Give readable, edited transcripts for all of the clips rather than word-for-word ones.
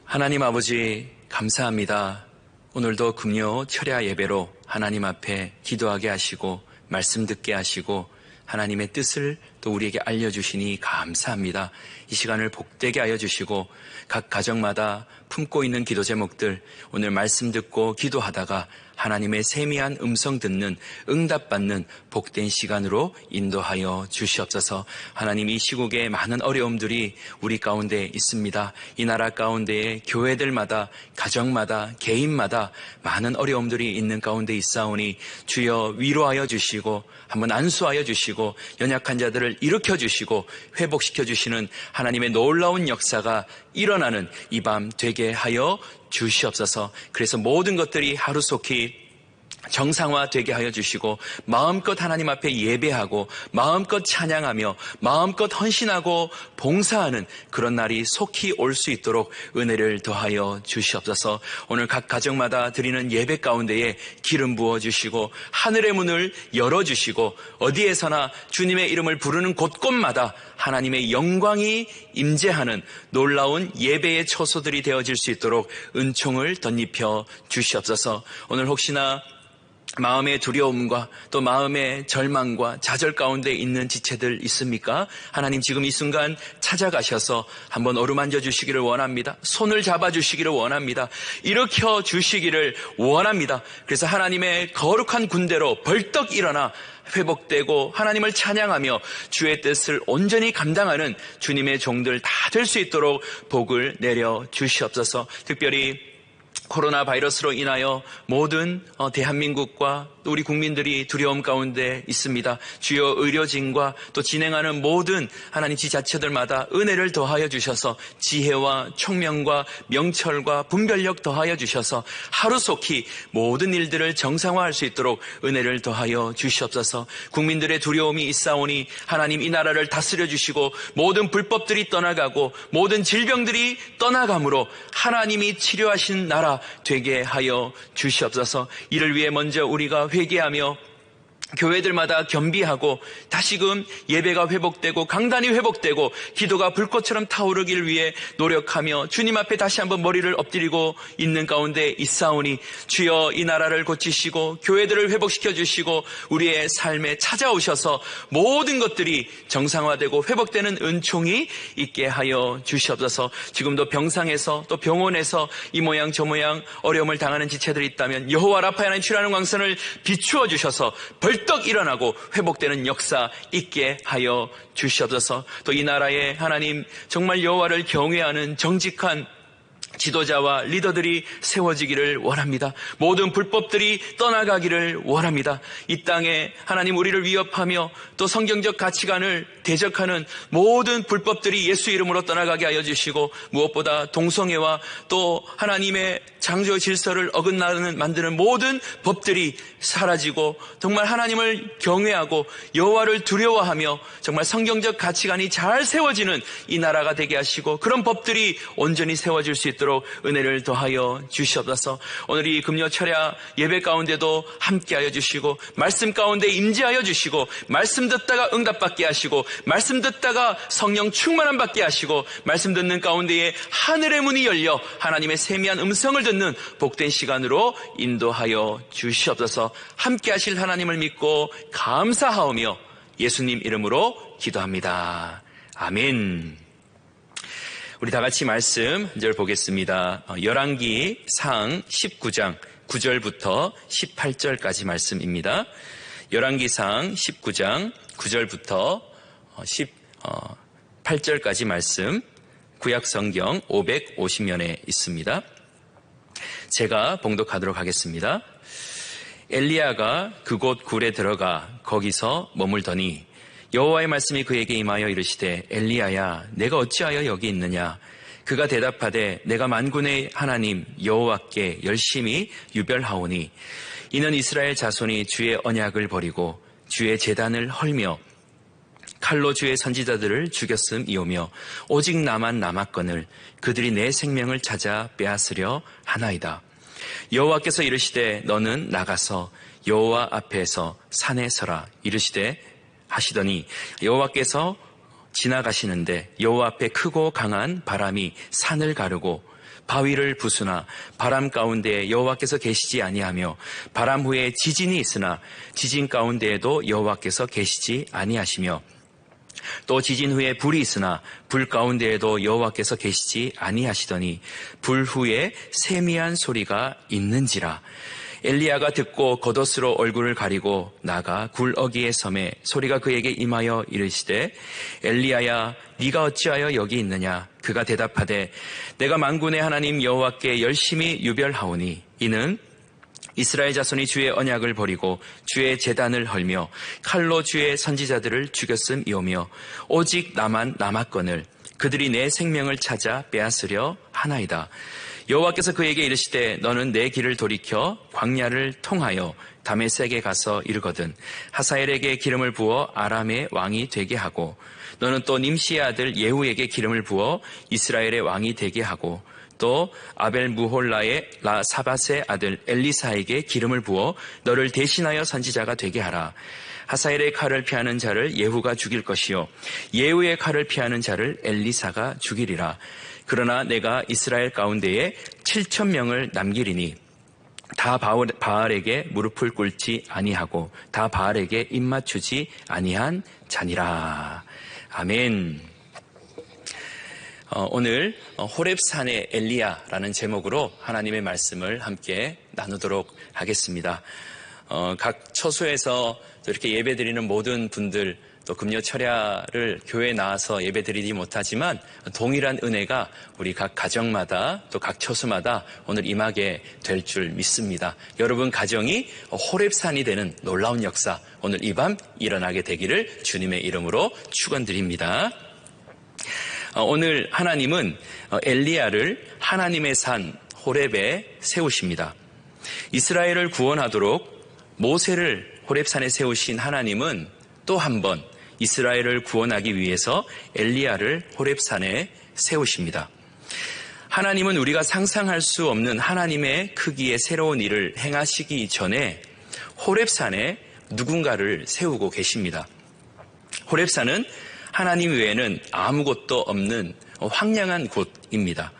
하나님 아버지 감사합니다. 오늘도 금요 철야 예배로 하나님 앞에 기도하게 하시고 말씀 듣게 하시고 하나님의 뜻을 또 우리에게 알려주시니 감사합니다. 이 시간을 복되게 하여 주시고 각 가정마다 품고 있는 기도 제목들 오늘 말씀 듣고 기도하다가 하나님의 세미한 음성 듣는 응답받는 복된 시간으로 인도하여 주시옵소서. 하나님, 이 시국에 많은 어려움들이 우리 가운데 있습니다. 이 나라 가운데에 교회들마다 가정마다 개인마다 많은 어려움들이 있는 가운데 있사오니 주여 위로하여 주시고 한번 안수하여 주시고 연약한 자들을 일으켜 주시고 회복시켜 주시는 하나님의 놀라운 역사가 일어나는 이 밤 되게 하여 주시옵소서. 그래서 모든 것들이 하루속히 정상화되게 하여 주시고 마음껏 하나님 앞에 예배하고 마음껏 찬양하며 마음껏 헌신하고 봉사하는 그런 날이 속히 올 수 있도록 은혜를 더하여 주시옵소서. 오늘 각 가정마다 드리는 예배 가운데에 기름 부어주시고 하늘의 문을 열어주시고 어디에서나 주님의 이름을 부르는 곳곳마다 하나님의 영광이 임재하는 놀라운 예배의 처소들이 되어질 수 있도록 은총을 덧입혀 주시옵소서. 오늘 혹시나 마음의 두려움과 또 마음의 절망과 좌절 가운데 있는 지체들 있습니까? 하나님 지금 이 순간 찾아가셔서 한번 어루만져 주시기를 원합니다. 손을 잡아 주시기를 원합니다. 일으켜 주시기를 원합니다. 그래서 하나님의 거룩한 군대로 벌떡 일어나 회복되고 하나님을 찬양하며 주의 뜻을 온전히 감당하는 주님의 종들 다 될 수 있도록 복을 내려 주시옵소서. 특별히 코로나 바이러스로 인하여 모든 대한민국과 또 우리 국민들이 두려움 가운데 있습니다. 주요 의료진과 또 진행하는 모든 하나님 지자체들마다 은혜를 더하여 주셔서 지혜와 총명과 명철과 분별력 더하여 주셔서 하루속히 모든 일들을 정상화할 수 있도록 은혜를 더하여 주시옵소서. 국민들의 두려움이 있사오니 하나님 이 나라를 다스려 주시고 모든 불법들이 떠나가고 모든 질병들이 떠나가므로 하나님이 치료하신 나라 되게 하여 주시옵소서. 이를 위해 먼저 우리가 회개하며 교회들마다 겸비하고 다시금 예배가 회복되고 강단이 회복되고 기도가 불꽃처럼 타오르기를 위해 노력하며 주님 앞에 다시 한번 머리를 엎드리고 있는 가운데 있사오니 주여 이 나라를 고치시고 교회들을 회복시켜 주시고 우리의 삶에 찾아오셔서 모든 것들이 정상화되고 회복되는 은총이 있게 하여 주시옵소서. 지금도 병상에서 또 병원에서 이 모양 저 모양 어려움을 당하는 지체들이 있다면 여호와 라파 하나님 주라는 광선을 비추어 주셔서 벌떡 일어나고 회복되는 역사 있게 하여 주시옵소서. 또 이 나라에 하나님 정말 여호와를 경외하는 정직한 지도자와 리더들이 세워지기를 원합니다. 모든 불법들이 떠나가기를 원합니다. 이 땅에 하나님 우리를 위협하며 또 성경적 가치관을 대적하는 모든 불법들이 예수 이름으로 떠나가게 하여 주시고 무엇보다 동성애와 또 하나님의 창조 질서를 어긋나는 만드는 모든 법들이 사라지고 정말 하나님을 경외하고 여호와를 두려워하며 정말 성경적 가치관이 잘 세워지는 이 나라가 되게 하시고 그런 법들이 온전히 세워질 수 있도록 은혜를 더하여 주시옵소서. 오늘 이 금요 철야 예배 가운데도 함께하여 주시고 말씀 가운데 임재하여 주시고 말씀 듣다가 응답받게 하시고 말씀 듣다가 성령 충만함 받게 하시고 말씀 듣는 가운데에 하늘의 문이 열려 하나님의 세미한 음성을 듣는 복된 시간으로 인도하여 주시옵소서. 함께하실 하나님을 믿고 감사하오며 예수님 이름으로 기도합니다. 아멘. 우리 다 같이 말씀 한 절 보겠습니다. 열왕기 상 19장 9절부터 18절까지 말씀입니다. 열왕기상 19장 9절부터 18절까지 말씀 구약성경 550면에 있습니다. 제가 봉독하도록 하겠습니다. 엘리야가 그곳 굴에 들어가 거기서 머물더니 여호와의 말씀이 그에게 임하여 이르시되 엘리야야 내가 어찌하여 여기 있느냐. 그가 대답하되 내가 만군의 하나님 여호와께 열심히 유별하오니 이는 이스라엘 자손이 주의 언약을 버리고 주의 제단을 헐며 칼로 주의 선지자들을 죽였음이오며 오직 나만 남았거늘 그들이 내 생명을 찾아 빼앗으려 하나이다. 여호와께서 이르시되 너는 나가서 여호와 앞에서 산에 서라 이르시되 하시더니 여호와께서 지나가시는데 여호와 앞에 크고 강한 바람이 산을 가르고 바위를 부수나 바람 가운데에 여호와께서 계시지 아니하며 바람 후에 지진이 있으나 지진 가운데에도 여호와께서 계시지 아니하시며 또 지진 후에 불이 있으나 불 가운데에도 여호와께서 계시지 아니하시더니 불 후에 세미한 소리가 있는지라. 엘리야가 듣고 겉옷으로 얼굴을 가리고 나가 굴어기의 섬에 소리가 그에게 임하여 이르시되 엘리야야 네가 어찌하여 여기 있느냐. 그가 대답하되 내가 만군의 하나님 여호와께 열심히 유별하오니 이는 이스라엘 자손이 주의 언약을 버리고 주의 제단을 헐며 칼로 주의 선지자들을 죽였음이오며 오직 나만 남았거늘 그들이 내 생명을 찾아 빼앗으려 하나이다. 여호와께서 그에게 이르시되 너는 내 길을 돌이켜 광야를 통하여 다메섹에 가서 이르거든 하사엘에게 기름을 부어 아람의 왕이 되게 하고 너는 또 님시의 아들 예후에게 기름을 부어 이스라엘의 왕이 되게 하고 또 아벨 무홀라의 라사밧의 아들 엘리사에게 기름을 부어 너를 대신하여 선지자가 되게 하라. 하사엘의 칼을 피하는 자를 예후가 죽일 것이요 예후의 칼을 피하는 자를 엘리사가 죽이리라. 그러나 내가 이스라엘 가운데에 7,000명을 남기리니 다 바알에게 무릎을 꿇지 아니하고 다 바알에게 입맞추지 아니한 자니라. 아멘. 오늘 호렙산의 엘리야라는 제목으로 하나님의 말씀을 함께 나누도록 하겠습니다. 각 처소에서 이렇게 예배드리는 모든 분들 또 금요 철야를 교회에 나와서 예배드리지 못하지만 동일한 은혜가 우리 각 가정마다 또 각 처소마다 오늘 임하게 될 줄 믿습니다. 여러분 가정이 호렙산이 되는 놀라운 역사 오늘 이 밤 일어나게 되기를 주님의 이름으로 축원드립니다. 오늘 하나님은 엘리야를 하나님의 산 호렙에 세우십니다. 이스라엘을 구원하도록 모세를 호렙산에 세우신 하나님은 또 한 번 이스라엘을 구원하기 위해서 엘리야를 호렙산에 세우십니다. 하나님은 우리가 상상할 수 없는 하나님의 크기의 새로운 일을 행하시기 전에 호렙산에 누군가를 세우고 계십니다. 호렙산은 하나님 외에는 아무것도 없는 황량한 곳입니다.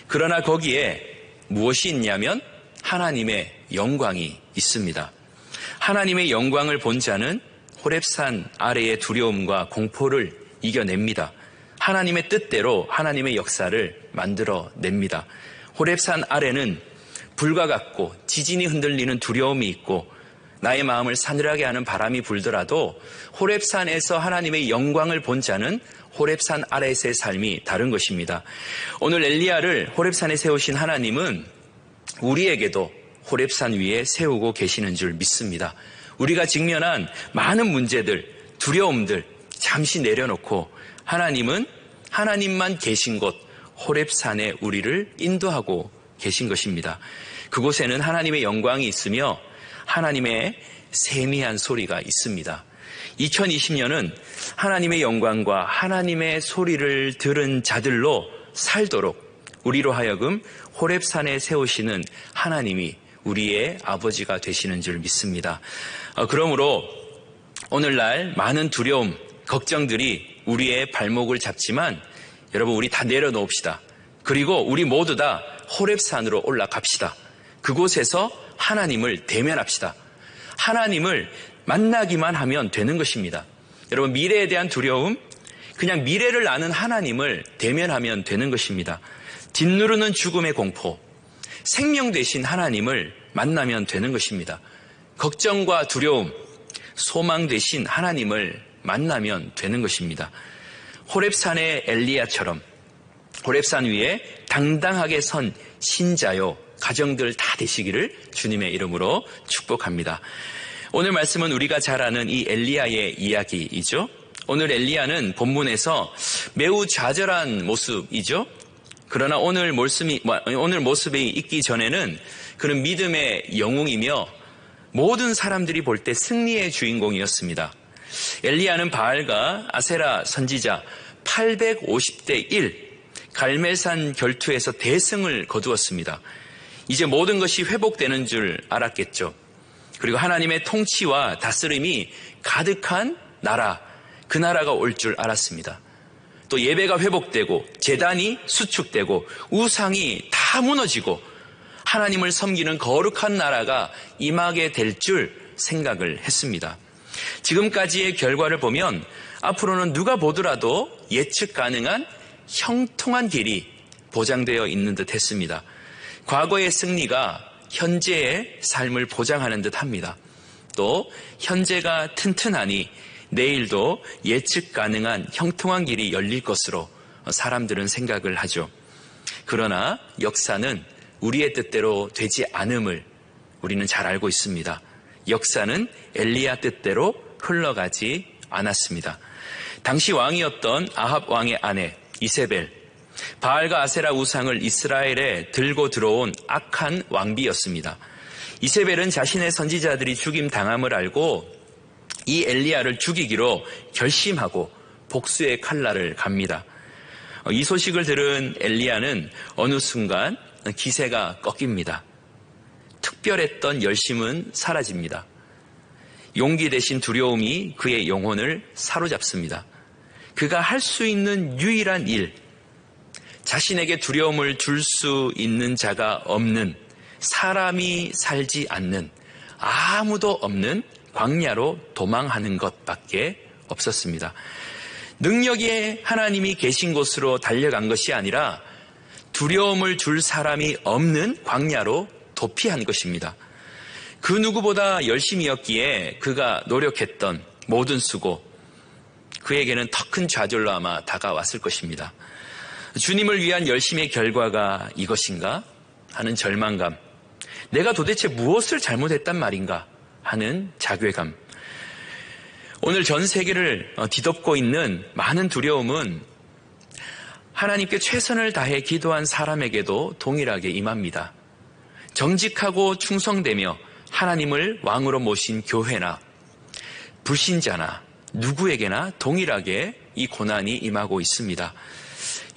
그러나 거기에 무엇이 있냐면 하나님의 영광이 있습니다. 하나님의 영광을 본 자는 호렙산 아래의 두려움과 공포를 이겨냅니다. 하나님의 뜻대로 하나님의 역사를 만들어냅니다. 호렙산 아래는 불과 같고 지진이 흔들리는 두려움이 있고 나의 마음을 사늘하게 하는 바람이 불더라도 호렙산에서 하나님의 영광을 본 자는 호렙산 아래에서의 삶이 다른 것입니다. 오늘 엘리야를 호렙산에 세우신 하나님은 우리에게도 호렙산 위에 세우고 계시는 줄 믿습니다. 우리가 직면한 많은 문제들, 두려움들 잠시 내려놓고 하나님은 하나님만 계신 곳 호렙산에 우리를 인도하고 계신 것입니다. 그곳에는 하나님의 영광이 있으며 하나님의 세미한 소리가 있습니다. 2020년은 하나님의 영광과 하나님의 소리를 들은 자들로 살도록 우리로 하여금 호렙산에 세우시는 하나님이 우리의 아버지가 되시는 줄 믿습니다. 그러므로 오늘날 많은 두려움, 걱정들이 우리의 발목을 잡지만 여러분 우리 다 내려놓읍시다. 그리고 우리 모두 다 호렙산으로 올라갑시다. 그곳에서 하나님을 대면합시다. 하나님을 만나기만 하면 되는 것입니다. 여러분 미래에 대한 두려움, 그냥 미래를 아는 하나님을 대면하면 되는 것입니다. 짓누르는 죽음의 공포, 생명 되신 하나님을 만나면 되는 것입니다. 걱정과 두려움, 소망 되신 하나님을 만나면 되는 것입니다. 호렙산의 엘리야처럼 호렙산 위에 당당하게 선 신자요 가정들 다 되시기를 주님의 이름으로 축복합니다. 오늘 말씀은 우리가 잘 아는 이 엘리야의 이야기이죠. 오늘 엘리야는 본문에서 매우 좌절한 모습이죠. 그러나 오늘 모습이 있기 전에는 그는 믿음의 영웅이며 모든 사람들이 볼 때 승리의 주인공이었습니다. 엘리야는 바알과 아세라 선지자 850대 1 갈멜산 결투에서 대승을 거두었습니다. 이제 모든 것이 회복되는 줄 알았겠죠. 그리고 하나님의 통치와 다스림이 가득한 나라, 그 나라가 올 줄 알았습니다. 또 예배가 회복되고 제단이 수축되고 우상이 다 무너지고 하나님을 섬기는 거룩한 나라가 임하게 될 줄 생각을 했습니다. 지금까지의 결과를 보면 앞으로는 누가 보더라도 예측 가능한 형통한 길이 보장되어 있는 듯 했습니다. 과거의 승리가 현재의 삶을 보장하는 듯 합니다. 또 현재가 튼튼하니 내일도 예측 가능한 형통한 길이 열릴 것으로 사람들은 생각을 하죠. 그러나 역사는 우리의 뜻대로 되지 않음을 우리는 잘 알고 있습니다. 역사는 엘리야 뜻대로 흘러가지 않았습니다. 당시 왕이었던 아합 왕의 아내 이세벨, 바알과 아세라 우상을 이스라엘에 들고 들어온 악한 왕비였습니다. 이세벨은 자신의 선지자들이 죽임 당함을 알고 이 엘리야를 죽이기로 결심하고 복수의 칼날을 갑니다. 이 소식을 들은 엘리야는 어느 순간 기세가 꺾입니다. 특별했던 열심은 사라집니다. 용기 대신 두려움이 그의 영혼을 사로잡습니다. 그가 할 수 있는 유일한 일, 자신에게 두려움을 줄 수 있는 자가 없는, 사람이 살지 않는, 아무도 없는 광야로 도망하는 것밖에 없었습니다. 능력의 하나님이 계신 곳으로 달려간 것이 아니라 두려움을 줄 사람이 없는 광야로 도피한 것입니다. 그 누구보다 열심이었기에 그가 노력했던 모든 수고, 그에게는 더 큰 좌절로 아마 다가왔을 것입니다. 주님을 위한 열심의 결과가 이것인가 하는 절망감, 내가 도대체 무엇을 잘못했단 말인가 하는 자괴감, 오늘 전 세계를 뒤덮고 있는 많은 두려움은 하나님께 최선을 다해 기도한 사람에게도 동일하게 임합니다. 정직하고 충성되며 하나님을 왕으로 모신 교회나 불신자나 누구에게나 동일하게 이 고난이 임하고 있습니다.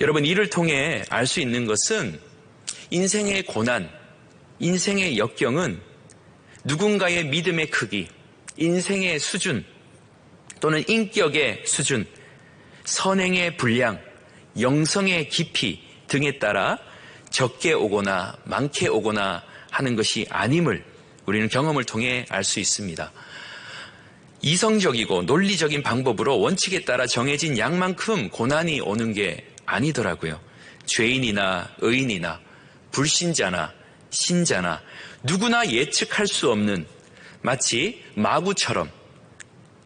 여러분, 이를 통해 알 수 있는 것은 인생의 고난, 인생의 역경은 누군가의 믿음의 크기, 인생의 수준 또는 인격의 수준, 선행의 분량, 영성의 깊이 등에 따라 적게 오거나 많게 오거나 하는 것이 아님을 우리는 경험을 통해 알 수 있습니다. 이성적이고 논리적인 방법으로 원칙에 따라 정해진 양만큼 고난이 오는 게 아니더라고요. 죄인이나 의인이나 불신자나 신자나 누구나 예측할 수 없는, 마치 마구처럼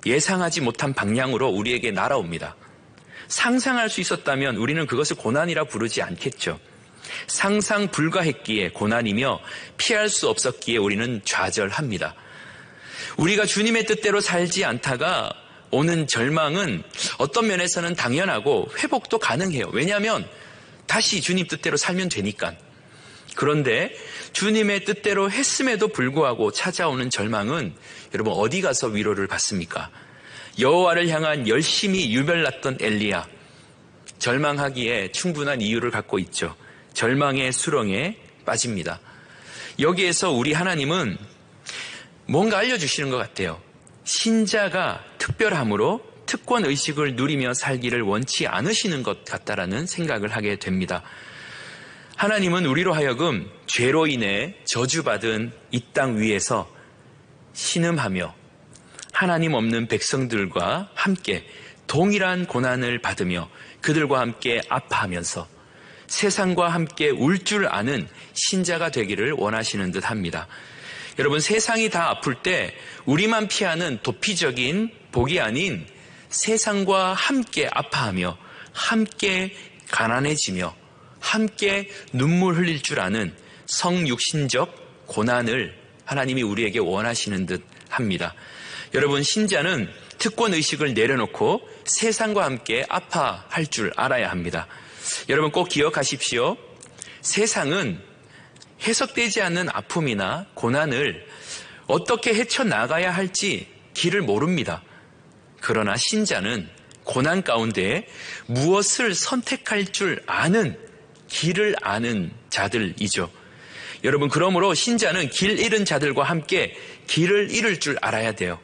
예상하지 못한 방향으로 우리에게 날아옵니다. 상상할 수 있었다면 우리는 그것을 고난이라 부르지 않겠죠. 상상 불가했기에 고난이며 피할 수 없었기에 우리는 좌절합니다. 우리가 주님의 뜻대로 살지 않다가 오는 절망은 어떤 면에서는 당연하고 회복도 가능해요. 왜냐하면 다시 주님 뜻대로 살면 되니까. 그런데 주님의 뜻대로 했음에도 불구하고 찾아오는 절망은 여러분 어디 가서 위로를 받습니까? 여호와를 향한 열심히 유별났던 엘리야, 절망하기에 충분한 이유를 갖고 있죠. 절망의 수렁에 빠집니다. 여기에서 우리 하나님은 뭔가 알려주시는 것 같아요. 신자가 특별함으로 특권의식을 누리며 살기를 원치 않으시는 것 같다라는 생각을 하게 됩니다. 하나님은 우리로 하여금 죄로 인해 저주받은 이 땅 위에서 신음하며 하나님 없는 백성들과 함께 동일한 고난을 받으며 그들과 함께 아파하면서 세상과 함께 울 줄 아는 신자가 되기를 원하시는 듯 합니다. 여러분, 세상이 다 아플 때 우리만 피하는 도피적인 복이 아닌 세상과 함께 아파하며 함께 가난해지며 함께 눈물 흘릴 줄 아는 성육신적 고난을 하나님이 우리에게 원하시는 듯 합니다. 여러분, 신자는 특권의식을 내려놓고 세상과 함께 아파할 줄 알아야 합니다. 여러분 꼭 기억하십시오. 세상은 해석되지 않는 아픔이나 고난을 어떻게 헤쳐나가야 할지 길을 모릅니다. 그러나 신자는 고난 가운데 무엇을 선택할 줄 아는, 길을 아는 자들이죠. 여러분, 그러므로 신자는 길 잃은 자들과 함께 길을 잃을 줄 알아야 돼요.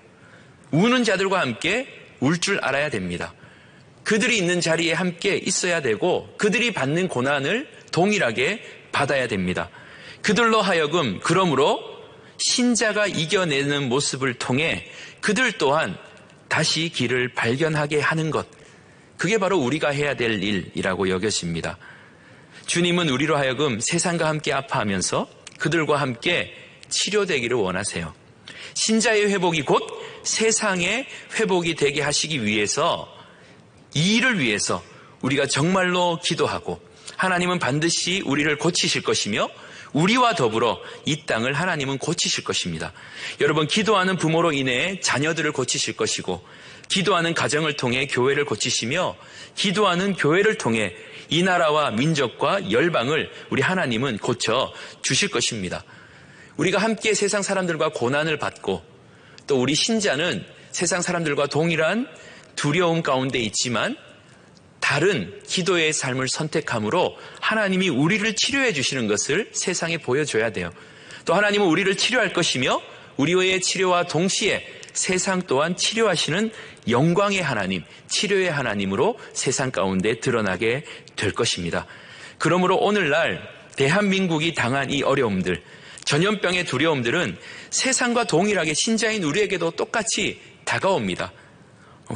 우는 자들과 함께 울 줄 알아야 됩니다. 그들이 있는 자리에 함께 있어야 되고 그들이 받는 고난을 동일하게 받아야 됩니다. 그들로 하여금 그러므로 신자가 이겨내는 모습을 통해 그들 또한 다시 길을 발견하게 하는 것, 그게 바로 우리가 해야 될 일이라고 여겨집니다. 주님은 우리로 하여금 세상과 함께 아파하면서 그들과 함께 치료되기를 원하세요. 신자의 회복이 곧 세상의 회복이 되게 하시기 위해서, 이 일을 위해서 우리가 정말로 기도하고 하나님은 반드시 우리를 고치실 것이며 우리와 더불어 이 땅을 하나님은 고치실 것입니다. 여러분, 기도하는 부모로 인해 자녀들을 고치실 것이고, 기도하는 가정을 통해 교회를 고치시며, 기도하는 교회를 통해 이 나라와 민족과 열방을 우리 하나님은 고쳐 주실 것입니다. 우리가 함께 세상 사람들과 고난을 받고, 또 우리 신자는 세상 사람들과 동일한 두려움 가운데 있지만 다른 기도의 삶을 선택함으로 하나님이 우리를 치료해 주시는 것을 세상에 보여줘야 돼요. 또 하나님은 우리를 치료할 것이며 우리의 치료와 동시에 세상 또한 치료하시는 영광의 하나님, 치료의 하나님으로 세상 가운데 드러나게 될 것입니다. 그러므로 오늘날 대한민국이 당한 이 어려움들, 전염병의 두려움들은 세상과 동일하게 신자인 우리에게도 똑같이 다가옵니다.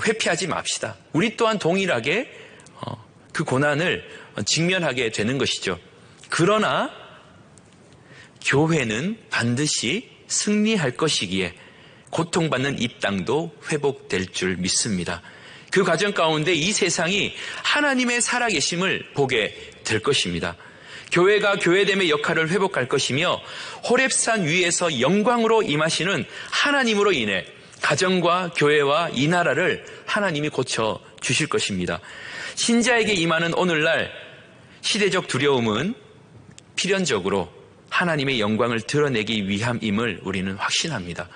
회피하지 맙시다. 우리 또한 동일하게 그 고난을 직면하게 되는 것이죠. 그러나 교회는 반드시 승리할 것이기에 고통받는 이 땅도 회복될 줄 믿습니다. 그 과정 가운데 이 세상이 하나님의 살아계심을 보게 될 것입니다. 교회가 교회됨의 역할을 회복할 것이며 호렙산 위에서 영광으로 임하시는 하나님으로 인해 가정과 교회와 이 나라를 하나님이 고쳐 주실 것입니다. 신자에게 임하는 오늘날 시대적 두려움은 필연적으로 하나님의 영광을 드러내기 위함임을 우리는 확신합니다.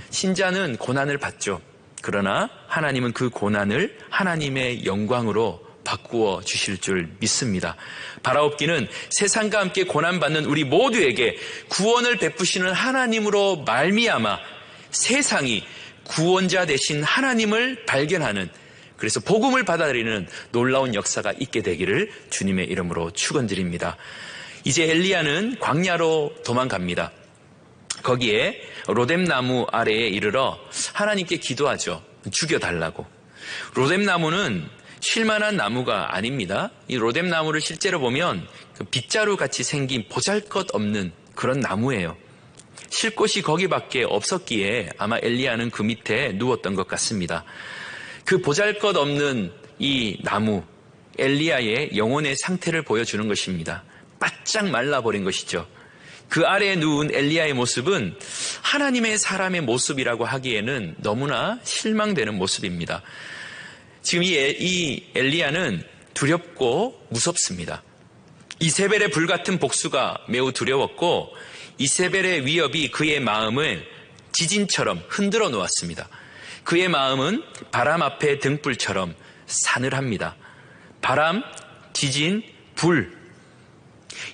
신자는 고난을 받죠. 그러나 하나님은 그 고난을 하나님의 영광으로 바꾸어 주실 줄 믿습니다. 바라옵기는 세상과 함께 고난받는 우리 모두에게 구원을 베푸시는 하나님으로 말미암아 세상이 구원자 되신 하나님을 발견하는, 그래서 복음을 받아들이는 놀라운 역사가 있게 되기를 주님의 이름으로 축원드립니다. 이제 엘리야는 광야로 도망갑니다. 거기에 로뎀나무 아래에 이르러 하나님께 기도하죠. 죽여달라고. 로뎀나무는 쉴만한 나무가 아닙니다. 이 로뎀나무를 실제로 보면 빗자루 같이 생긴 보잘것없는 그런 나무예요. 쉴 곳이 거기밖에 없었기에 아마 엘리야는 그 밑에 누웠던 것 같습니다. 그 보잘것없는 이 나무, 엘리야의 영혼의 상태를 보여주는 것입니다. 바짝 말라버린 것이죠. 그 아래에 누운 엘리야의 모습은 하나님의 사람의 모습이라고 하기에는 너무나 실망되는 모습입니다. 지금 이 엘리야는 두렵고 무섭습니다. 이세벨의 불같은 복수가 매우 두려웠고 이세벨의 위협이 그의 마음을 지진처럼 흔들어 놓았습니다. 그의 마음은 바람 앞에 등불처럼 사늘합니다. 바람, 지진, 불,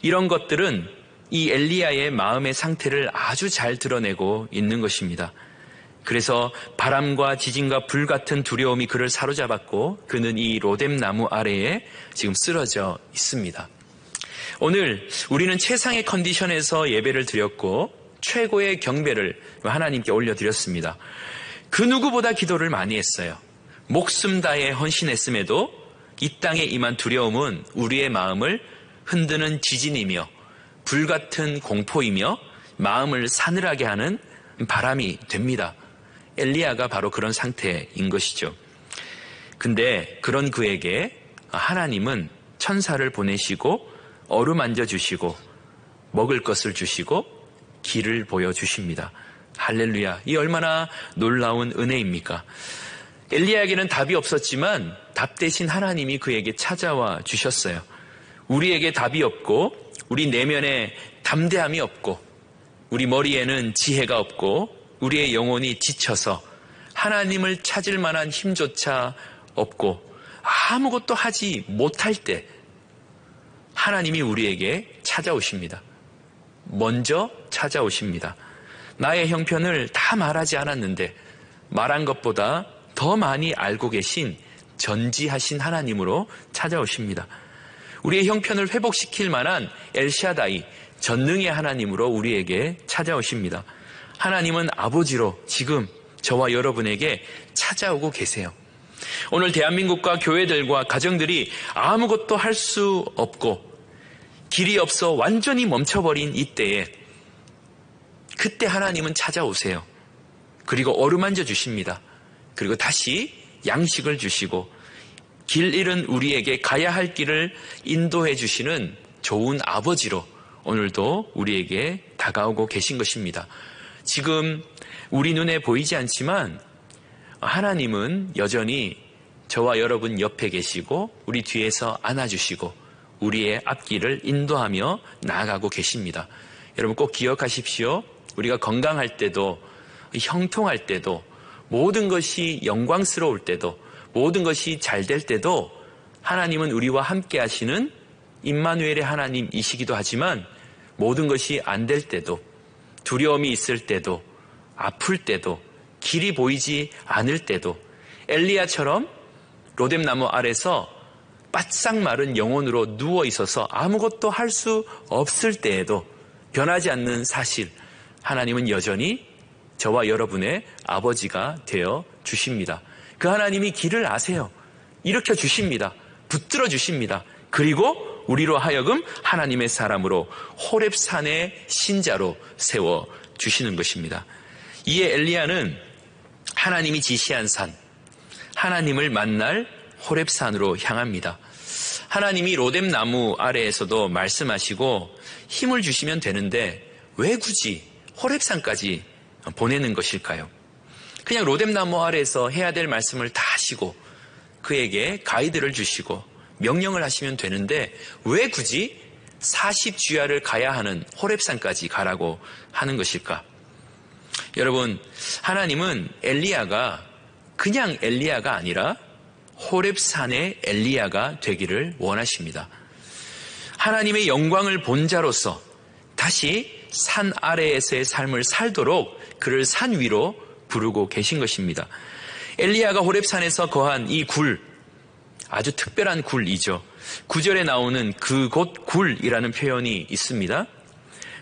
이런 것들은 이 엘리야의 마음의 상태를 아주 잘 드러내고 있는 것입니다. 그래서 바람과 지진과 불 같은 두려움이 그를 사로잡았고 그는 이 로뎀나무 아래에 지금 쓰러져 있습니다. 오늘 우리는 최상의 컨디션에서 예배를 드렸고 최고의 경배를 하나님께 올려드렸습니다. 그 누구보다 기도를 많이 했어요. 목숨 다해 헌신했음에도 이 땅에 임한 두려움은 우리의 마음을 흔드는 지진이며 불같은 공포이며 마음을 사늘하게 하는 바람이 됩니다. 엘리야가 바로 그런 상태인 것이죠. 근데 그런 그에게 하나님은 천사를 보내시고 어루만져 주시고 먹을 것을 주시고 길을 보여주십니다. 할렐루야. 이 얼마나 놀라운 은혜입니까? 엘리야에게는 답이 없었지만 답 대신 하나님이 그에게 찾아와 주셨어요. 우리에게 답이 없고 우리 내면에 담대함이 없고 우리 머리에는 지혜가 없고 우리의 영혼이 지쳐서 하나님을 찾을 만한 힘조차 없고 아무것도 하지 못할 때 하나님이 우리에게 찾아오십니다. 먼저 찾아오십니다. 나의 형편을 다 말하지 않았는데 말한 것보다 더 많이 알고 계신 전지하신 하나님으로 찾아오십니다. 우리의 형편을 회복시킬 만한 엘샤다이, 전능의 하나님으로 우리에게 찾아오십니다. 하나님은 아버지로 지금 저와 여러분에게 찾아오고 계세요. 오늘 대한민국과 교회들과 가정들이 아무것도 할 수 없고 길이 없어 완전히 멈춰버린 이때에 그때 하나님은 찾아오세요. 그리고 어루만져 주십니다. 그리고 다시 양식을 주시고 길 잃은 우리에게 가야 할 길을 인도해 주시는 좋은 아버지로 오늘도 우리에게 다가오고 계신 것입니다. 지금 우리 눈에 보이지 않지만 하나님은 여전히 저와 여러분 옆에 계시고 우리 뒤에서 안아주시고 우리의 앞길을 인도하며 나아가고 계십니다. 여러분 꼭 기억하십시오. 우리가 건강할 때도 형통할 때도 모든 것이 영광스러울 때도 모든 것이 잘 될 때도 하나님은 우리와 함께 하시는 임마누엘의 하나님이시기도 하지만 모든 것이 안 될 때도 두려움이 있을 때도 아플 때도 길이 보이지 않을 때도 엘리야처럼 로뎀나무 아래서 바싹 마른 영혼으로 누워 있어서 아무것도 할 수 없을 때에도 변하지 않는 사실, 하나님은 여전히 저와 여러분의 아버지가 되어 주십니다. 그 하나님이 길을 아세요. 일으켜 주십니다. 붙들어 주십니다. 그리고 우리로 하여금 하나님의 사람으로 호렙산의 신자로 세워 주시는 것입니다. 이에 엘리야는 하나님이 지시한 산, 하나님을 만날 호렙산으로 향합니다. 하나님이 로뎀나무 아래에서도 말씀하시고 힘을 주시면 되는데 왜 굳이 호렙산까지 보내는 것일까요? 그냥 로뎀나무 아래에서 해야 될 말씀을 다 하시고 그에게 가이드를 주시고 명령을 하시면 되는데 왜 굳이 40주야를 가야 하는 호렙산까지 가라고 하는 것일까? 여러분, 하나님은 엘리야가 그냥 엘리야가 아니라 호렙산의 엘리야가 되기를 원하십니다. 하나님의 영광을 본 자로서 다시 산 아래에서의 삶을 살도록 그를 산 위로 부르고 계신 것입니다. 엘리야가 호렙산에서 거한 이 굴, 아주 특별한 굴이죠. 9절에 나오는 그곳 굴이라는 표현이 있습니다.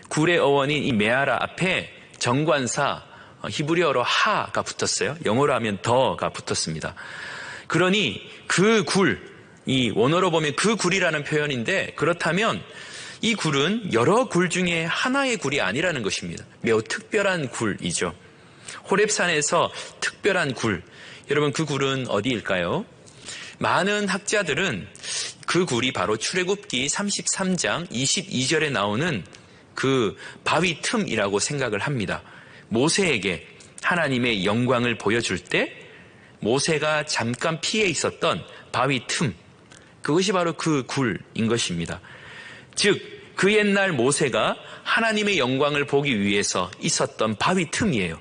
굴의 어원인 이 메아라 앞에 정관사 히브리어로 하가 붙었어요. 영어로 하면 더가 붙었습니다. 그러니 그 굴, 이 원어로 보면 그 굴이라는 표현인데 그렇다면 이 굴은 여러 굴 중에 하나의 굴이 아니라는 것입니다. 매우 특별한 굴이죠. 호렙산에서 특별한 굴. 여러분 그 굴은 어디일까요? 많은 학자들은 그 굴이 바로 출애굽기 33장 22절에 나오는 그 바위 틈이라고 생각을 합니다. 모세에게 하나님의 영광을 보여줄 때 모세가 잠깐 피해 있었던 바위 틈, 그것이 바로 그 굴인 것입니다. 즉, 그 옛날 모세가 하나님의 영광을 보기 위해서 있었던 바위 틈이에요.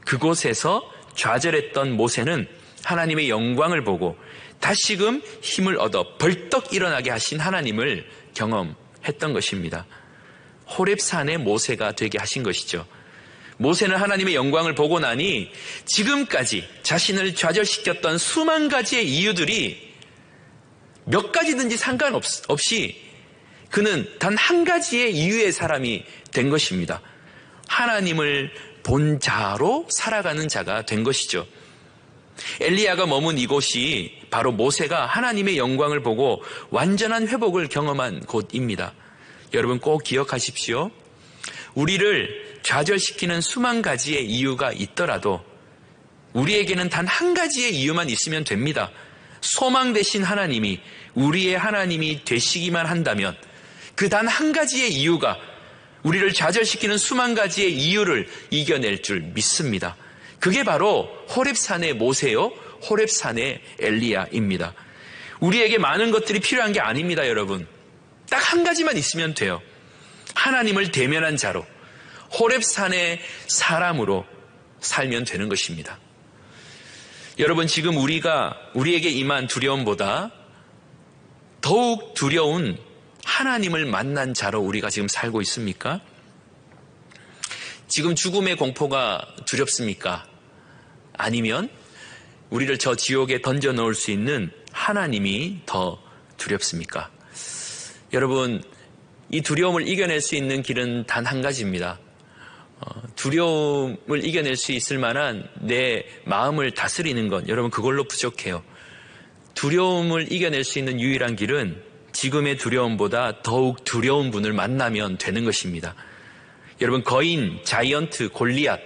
그곳에서 좌절했던 모세는 하나님의 영광을 보고 다시금 힘을 얻어 벌떡 일어나게 하신 하나님을 경험했던 것입니다. 호렙산의 모세가 되게 하신 것이죠. 모세는 하나님의 영광을 보고 나니 지금까지 자신을 좌절시켰던 수만 가지의 이유들이 몇 가지든지 상관없이 그는 단 한 가지의 이유의 사람이 된 것입니다. 하나님을 본 자로 살아가는 자가 된 것이죠. 엘리야가 머문 이곳이 바로 모세가 하나님의 영광을 보고 완전한 회복을 경험한 곳입니다. 여러분 꼭 기억하십시오. 우리를 좌절시키는 수만 가지의 이유가 있더라도 우리에게는 단 한 가지의 이유만 있으면 됩니다. 소망 되신 하나님이 우리의 하나님이 되시기만 한다면 그 단 한 가지의 이유가 우리를 좌절시키는 수만 가지의 이유를 이겨낼 줄 믿습니다. 그게 바로 호렙산의 모세요, 호렙산의 엘리야입니다. 우리에게 많은 것들이 필요한 게 아닙니다, 여러분. 딱 한 가지만 있으면 돼요. 하나님을 대면한 자로, 호렙산의 사람으로 살면 되는 것입니다. 여러분, 지금 우리에게 임한 두려움보다 더욱 두려운 하나님을 만난 자로 우리가 지금 살고 있습니까? 지금 죽음의 공포가 두렵습니까? 아니면 우리를 저 지옥에 던져 넣을 수 있는 하나님이 더 두렵습니까? 여러분, 이 두려움을 이겨낼 수 있는 길은 단 한 가지입니다. 두려움을 이겨낼 수 있을 만한 내 마음을 다스리는 것, 여러분 그걸로 부족해요. 두려움을 이겨낼 수 있는 유일한 길은 지금의 두려움보다 더욱 두려운 분을 만나면 되는 것입니다. 여러분, 거인, 자이언트, 골리앗,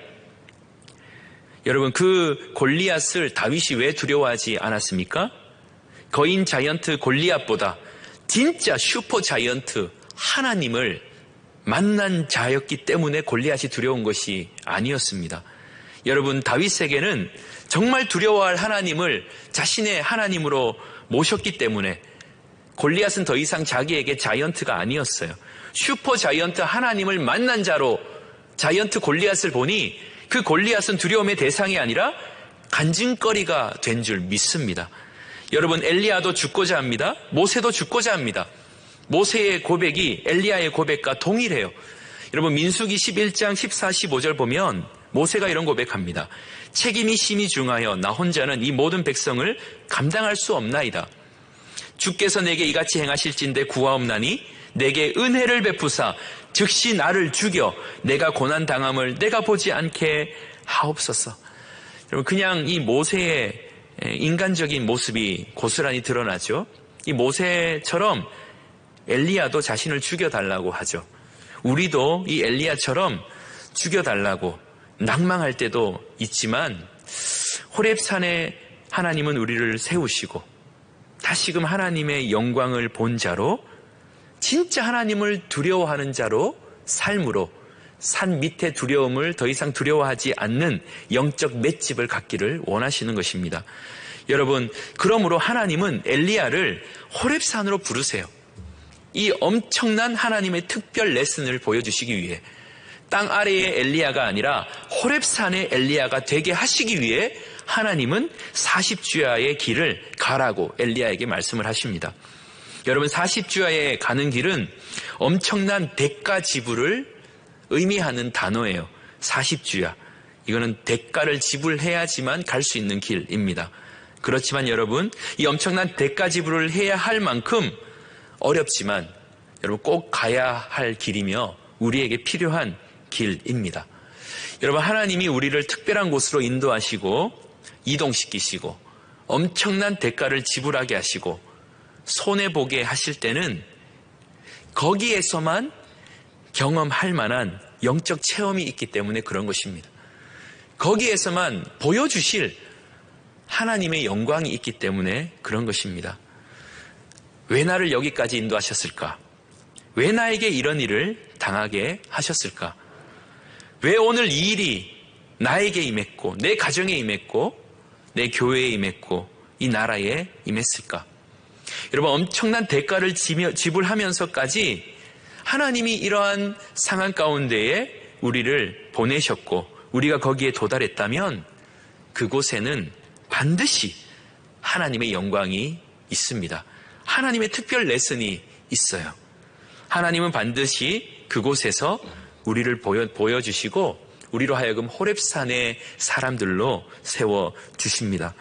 여러분 그 골리앗을 다윗이 왜 두려워하지 않았습니까? 거인, 자이언트, 골리앗보다 진짜 슈퍼 자이언트 하나님을 만난 자였기 때문에 골리앗이 두려운 것이 아니었습니다. 여러분, 다윗에게는 정말 두려워할 하나님을 자신의 하나님으로 모셨기 때문에 골리앗은 더 이상 자기에게 자이언트가 아니었어요. 슈퍼 자이언트 하나님을 만난 자로 자이언트 골리앗을 보니 그 골리앗은 두려움의 대상이 아니라 간증거리가 된 줄 믿습니다. 여러분, 엘리야도 죽고자 합니다. 모세도 죽고자 합니다. 모세의 고백이 엘리야의 고백과 동일해요. 여러분, 민수기 11장 14, 15절 보면 모세가 이런 고백합니다. 책임이 심히 중하여 나 혼자는 이 모든 백성을 감당할 수 없나이다. 주께서 내게 이같이 행하실진대 구하옵나니 내게 은혜를 베푸사 즉시 나를 죽여 내가 고난당함을 내가 보지 않게 하옵소서. 여러분, 그냥 이 모세의 인간적인 모습이 고스란히 드러나죠. 이 모세처럼 엘리야도 자신을 죽여달라고 하죠. 우리도 이 엘리야처럼 죽여달라고 낭망할 때도 있지만 호렙산에 하나님은 우리를 세우시고 다시금 하나님의 영광을 본 자로, 진짜 하나님을 두려워하는 자로, 삶으로 산 밑의 두려움을 더 이상 두려워하지 않는 영적 맷집을 갖기를 원하시는 것입니다. 여러분, 그러므로 하나님은 엘리야를 호렙산으로 부르세요. 이 엄청난 하나님의 특별 레슨을 보여주시기 위해, 땅 아래의 엘리야가 아니라 호렙산의 엘리야가 되게 하시기 위해 하나님은 40주야의 길을 가라고 엘리야에게 말씀을 하십니다. 여러분, 40주야에 가는 길은 엄청난 대가 지불을 의미하는 단어예요. 40주야. 이거는 대가를 지불해야지만 갈 수 있는 길입니다. 그렇지만 여러분, 이 엄청난 대가 지불을 해야 할 만큼 어렵지만 여러분 꼭 가야 할 길이며 우리에게 필요한 길입니다. 여러분, 하나님이 우리를 특별한 곳으로 인도하시고 이동시키시고 엄청난 대가를 지불하게 하시고 손해보게 하실 때는 거기에서만 경험할 만한 영적 체험이 있기 때문에 그런 것입니다. 거기에서만 보여주실 하나님의 영광이 있기 때문에 그런 것입니다. 왜 나를 여기까지 인도하셨을까? 왜 나에게 이런 일을 당하게 하셨을까? 왜 오늘 이 일이 나에게 임했고 내 가정에 임했고 내 교회에 임했고 이 나라에 임했을까? 여러분, 엄청난 대가를 지불하면서까지 하나님이 이러한 상황 가운데에 우리를 보내셨고 우리가 거기에 도달했다면 그곳에는 반드시 하나님의 영광이 있습니다. 하나님의 특별 레슨이 있어요. 하나님은 반드시 그곳에서 우리를 보여주시고 우리로 하여금 호렙산의 사람들로 세워주십니다.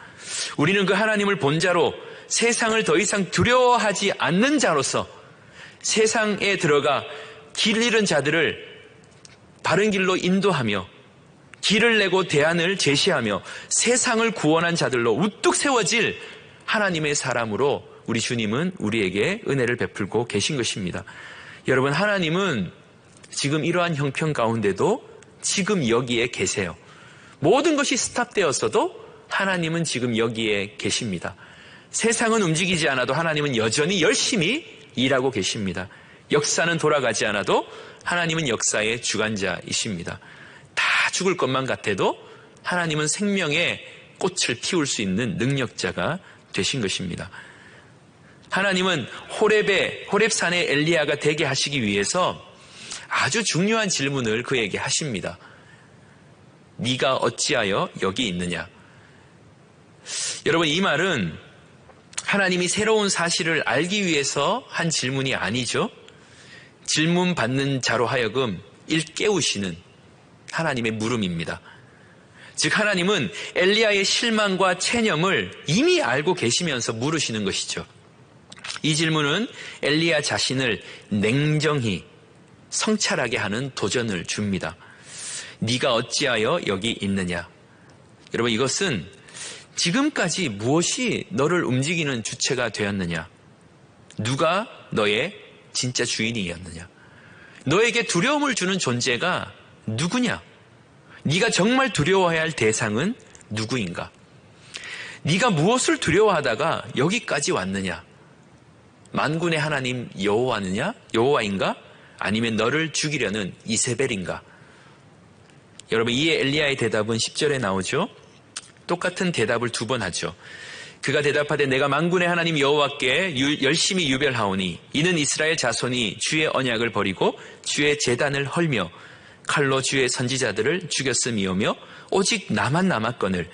우리는 그 하나님을 본 자로 세상을 더 이상 두려워하지 않는 자로서 세상에 들어가 길 잃은 자들을 바른 길로 인도하며 길을 내고 대안을 제시하며 세상을 구원한 자들로 우뚝 세워질 하나님의 사람으로 우리 주님은 우리에게 은혜를 베풀고 계신 것입니다. 여러분, 하나님은 지금 이러한 형편 가운데도 지금 여기에 계세요. 모든 것이 스탑되었어도 하나님은 지금 여기에 계십니다. 세상은 움직이지 않아도 하나님은 여전히 열심히 일하고 계십니다. 역사는 돌아가지 않아도 하나님은 역사의 주관자이십니다. 다 죽을 것만 같아도 하나님은 생명의 꽃을 피울 수 있는 능력자가 되신 것입니다. 하나님은 호렙산의 엘리야가 되게 하시기 위해서 아주 중요한 질문을 그에게 하십니다. 네가 어찌하여 여기 있느냐? 여러분, 이 말은 하나님이 새로운 사실을 알기 위해서 한 질문이 아니죠. 질문 받는 자로 하여금 일깨우시는 하나님의 물음입니다. 즉 하나님은 엘리야의 실망과 체념을 이미 알고 계시면서 물으시는 것이죠. 이 질문은 엘리야 자신을 냉정히 성찰하게 하는 도전을 줍니다. 네가 어찌하여 여기 있느냐? 여러분, 이것은 지금까지 무엇이 너를 움직이는 주체가 되었느냐? 누가 너의 진짜 주인이었느냐? 너에게 두려움을 주는 존재가 누구냐? 네가 정말 두려워해야 할 대상은 누구인가? 네가 무엇을 두려워하다가 여기까지 왔느냐? 만군의 하나님 여호와인가? 아니면 너를 죽이려는 이세벨인가? 여러분, 이에 엘리야의 대답은 10절에 나오죠. 똑같은 대답을 두 번 하죠. 그가 대답하되 내가 만군의 하나님 여호와께 열심히 유별하오니 이는 이스라엘 자손이 주의 언약을 버리고 주의 제단을 헐며 칼로 주의 선지자들을 죽였음이오며 오직 나만 남았거늘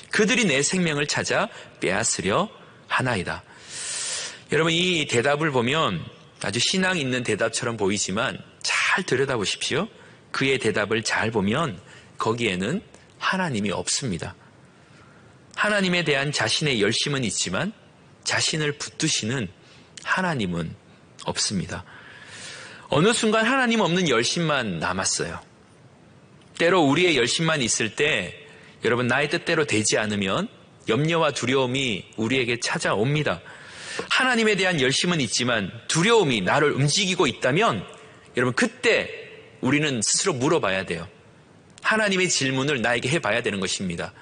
그들이 내 생명을 찾아 빼앗으려 하나이다. 여러분, 이 대답을 보면 아주 신앙 있는 대답처럼 보이지만 잘 들여다보십시오. 그의 대답을 잘 보면 거기에는 하나님이 없습니다. 하나님에 대한 자신의 열심은 있지만 자신을 붙드시는 하나님은 없습니다. 어느 순간 하나님 없는 열심만 남았어요. 때로 우리의 열심만 있을 때 여러분, 나의 뜻대로 되지 않으면 염려와 두려움이 우리에게 찾아옵니다. 하나님에 대한 열심은 있지만 두려움이 나를 움직이고 있다면 여러분, 그때 우리는 스스로 물어봐야 돼요. 하나님의 질문을 나에게 해봐야 되는 것입니다.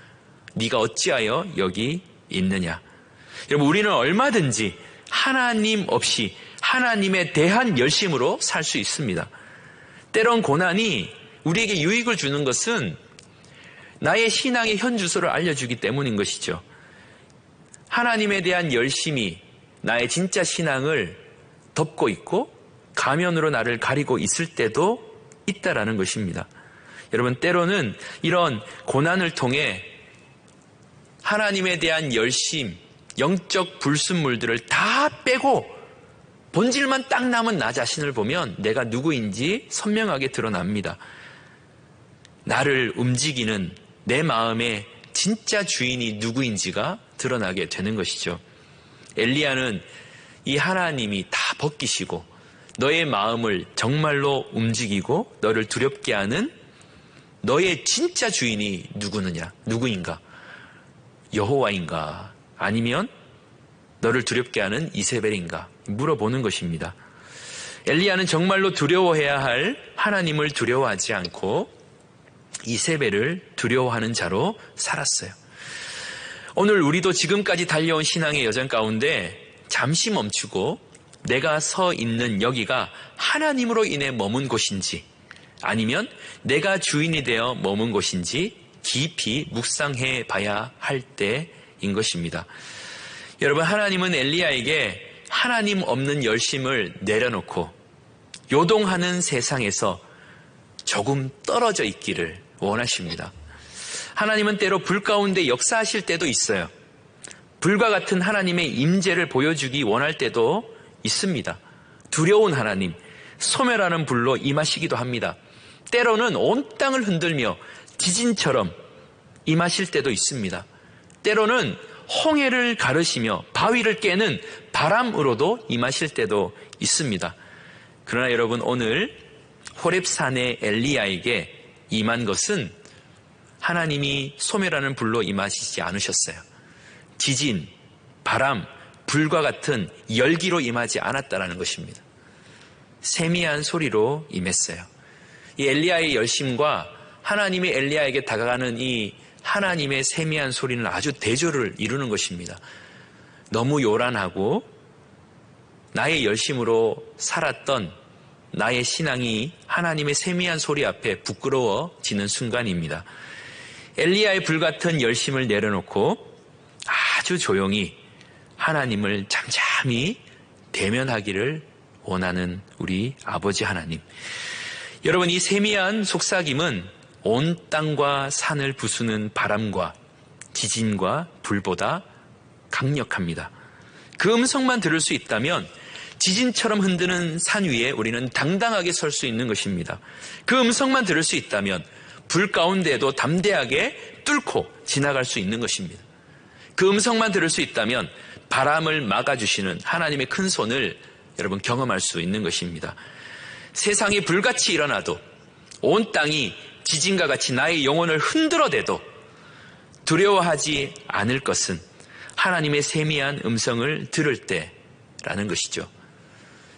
네가 어찌하여 여기 있느냐? 여러분, 우리는 얼마든지 하나님 없이 하나님에 대한 열심으로 살 수 있습니다. 때론 고난이 우리에게 유익을 주는 것은 나의 신앙의 현주소를 알려주기 때문인 것이죠. 하나님에 대한 열심이 나의 진짜 신앙을 덮고 있고 가면으로 나를 가리고 있을 때도 있다라는 것입니다. 여러분, 때로는 이런 고난을 통해 하나님에 대한 열심, 영적 불순물들을 다 빼고 본질만 딱 남은 나 자신을 보면 내가 누구인지 선명하게 드러납니다. 나를 움직이는 내 마음의 진짜 주인이 누구인지가 드러나게 되는 것이죠. 엘리야는 이 하나님이 다 벗기시고 너의 마음을 정말로 움직이고 너를 두렵게 하는 너의 진짜 주인이 누구인가? 여호와인가? 아니면 너를 두렵게 하는 이세벨인가? 물어보는 것입니다. 엘리야는 정말로 두려워해야 할 하나님을 두려워하지 않고 이세벨을 두려워하는 자로 살았어요. 오늘 우리도 지금까지 달려온 신앙의 여정 가운데 잠시 멈추고 내가 서 있는 여기가 하나님으로 인해 머문 곳인지 아니면 내가 주인이 되어 머문 곳인지 깊이 묵상해 봐야 할 때인 것입니다. 여러분, 하나님은 엘리야에게 하나님 없는 열심을 내려놓고 요동하는 세상에서 조금 떨어져 있기를 원하십니다. 하나님은 때로 불 가운데 역사하실 때도 있어요. 불과 같은 하나님의 임재를 보여주기 원할 때도 있습니다. 두려운 하나님, 소멸하는 불로 임하시기도 합니다. 때로는 온 땅을 흔들며 지진처럼 임하실 때도 있습니다. 때로는 홍해를 가르시며 바위를 깨는 바람으로도 임하실 때도 있습니다. 그러나 여러분, 오늘 호렙산의 엘리야에게 임한 것은 하나님이 소멸하는 불로 임하시지 않으셨어요. 지진, 바람, 불과 같은 열기로 임하지 않았다는 것입니다. 세미한 소리로 임했어요. 이 엘리야의 열심과 하나님이 엘리야에게 다가가는 이 하나님의 세미한 소리는 아주 대조를 이루는 것입니다. 너무 요란하고 나의 열심으로 살았던 나의 신앙이 하나님의 세미한 소리 앞에 부끄러워지는 순간입니다. 엘리야의 불같은 열심을 내려놓고 아주 조용히 하나님을 잠잠히 대면하기를 원하는 우리 아버지 하나님. 여러분, 이 세미한 속삭임은 온 땅과 산을 부수는 바람과 지진과 불보다 강력합니다. 그 음성만 들을 수 있다면 지진처럼 흔드는 산 위에 우리는 당당하게 설 수 있는 것입니다. 그 음성만 들을 수 있다면 불 가운데에도 담대하게 뚫고 지나갈 수 있는 것입니다. 그 음성만 들을 수 있다면 바람을 막아주시는 하나님의 큰 손을 여러분 경험할 수 있는 것입니다. 세상이 불같이 일어나도 온 땅이 지진과 같이 나의 영혼을 흔들어대도 두려워하지 않을 것은 하나님의 세미한 음성을 들을 때라는 것이죠.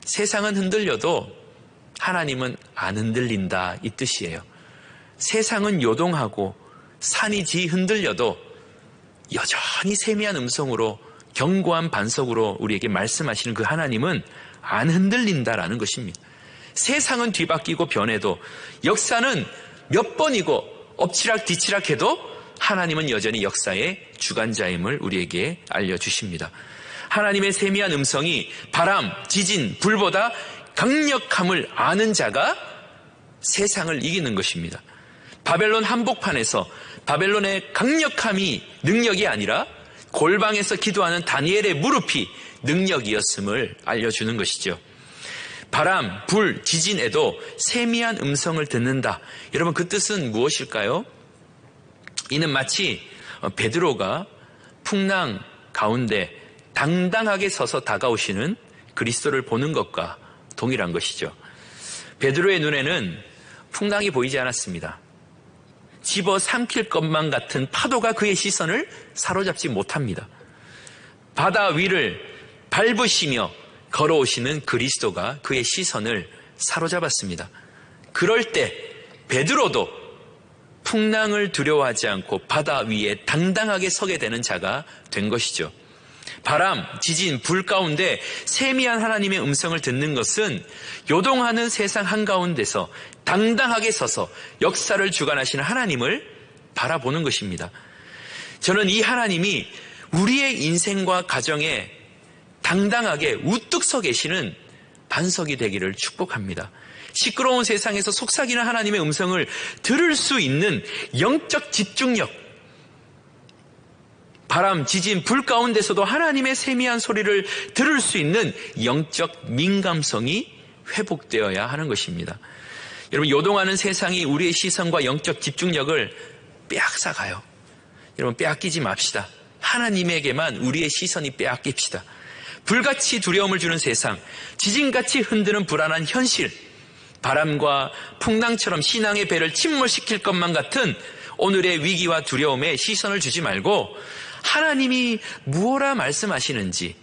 세상은 흔들려도 하나님은 안 흔들린다, 이 뜻이에요. 세상은 요동하고 산이 흔들려도 여전히 세미한 음성으로 견고한 반석으로 우리에게 말씀하시는 그 하나님은 안 흔들린다라는 것입니다. 세상은 뒤바뀌고 변해도 역사는 몇 번이고 엎치락 뒤치락 해도 하나님은 여전히 역사의 주관자임을 우리에게 알려주십니다. 하나님의 세미한 음성이 바람, 지진, 불보다 강력함을 아는 자가 세상을 이기는 것입니다. 바벨론 한복판에서 바벨론의 강력함이 능력이 아니라 골방에서 기도하는 다니엘의 무릎이 능력이었음을 알려주는 것이죠. 바람, 불, 지진에도 세미한 음성을 듣는다. 여러분, 그 뜻은 무엇일까요? 이는 마치 베드로가 풍랑 가운데 당당하게 서서 다가오시는 그리스도를 보는 것과 동일한 것이죠. 베드로의 눈에는 풍랑이 보이지 않았습니다. 집어 삼킬 것만 같은 파도가 그의 시선을 사로잡지 못합니다. 바다 위를 밟으시며 걸어오시는 그리스도가 그의 시선을 사로잡았습니다. 그럴 때 베드로도 풍랑을 두려워하지 않고 바다 위에 당당하게 서게 되는 자가 된 것이죠. 바람, 지진, 불 가운데 세미한 하나님의 음성을 듣는 것은 요동하는 세상 한가운데서 당당하게 서서 역사를 주관하시는 하나님을 바라보는 것입니다. 저는 이 하나님이 우리의 인생과 가정에 당당하게 우뚝 서 계시는 반석이 되기를 축복합니다. 시끄러운 세상에서 속삭이는 하나님의 음성을 들을 수 있는 영적 집중력, 바람, 지진, 불 가운데서도 하나님의 세미한 소리를 들을 수 있는 영적 민감성이 회복되어야 하는 것입니다. 여러분, 요동하는 세상이 우리의 시선과 영적 집중력을 빼앗아가요. 여러분, 빼앗기지 맙시다. 하나님에게만 우리의 시선이 빼앗깁시다. 불같이 두려움을 주는 세상, 지진같이 흔드는 불안한 현실, 바람과 풍랑처럼 신앙의 배를 침몰시킬 것만 같은 오늘의 위기와 두려움에 시선을 주지 말고 하나님이 무엇라 말씀하시는지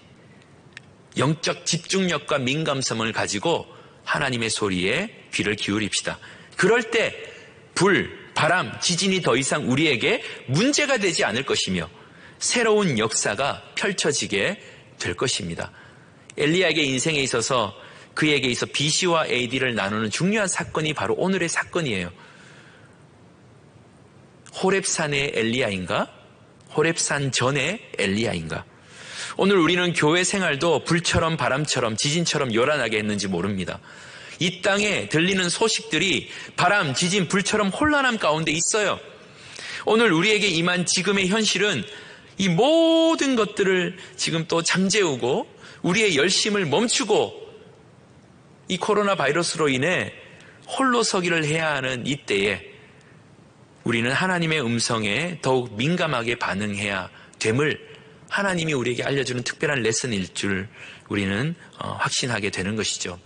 영적 집중력과 민감성을 가지고 하나님의 소리에 귀를 기울입시다. 그럴 때 불, 바람, 지진이 더 이상 우리에게 문제가 되지 않을 것이며 새로운 역사가 펼쳐지게 될 것입니다. 엘리야에게 인생에 있어서 그에게 있어 BC와 AD를 나누는 중요한 사건이 바로 오늘의 사건이에요. 호렙산의 엘리야인가? 호렙산 전의 엘리야인가? 오늘 우리는 교회 생활도 불처럼 바람처럼 지진처럼 요란하게 했는지 모릅니다. 이 땅에 들리는 소식들이 바람, 지진, 불처럼 혼란함 가운데 있어요. 오늘 우리에게 임한 지금의 현실은 이 모든 것들을 지금 또 잠재우고 우리의 열심을 멈추고 이 코로나 바이러스로 인해 홀로 서기를 해야 하는 이때에 우리는 하나님의 음성에 더욱 민감하게 반응해야 됨을 하나님이 우리에게 알려주는 특별한 레슨일 줄 우리는 확신하게 되는 것이죠.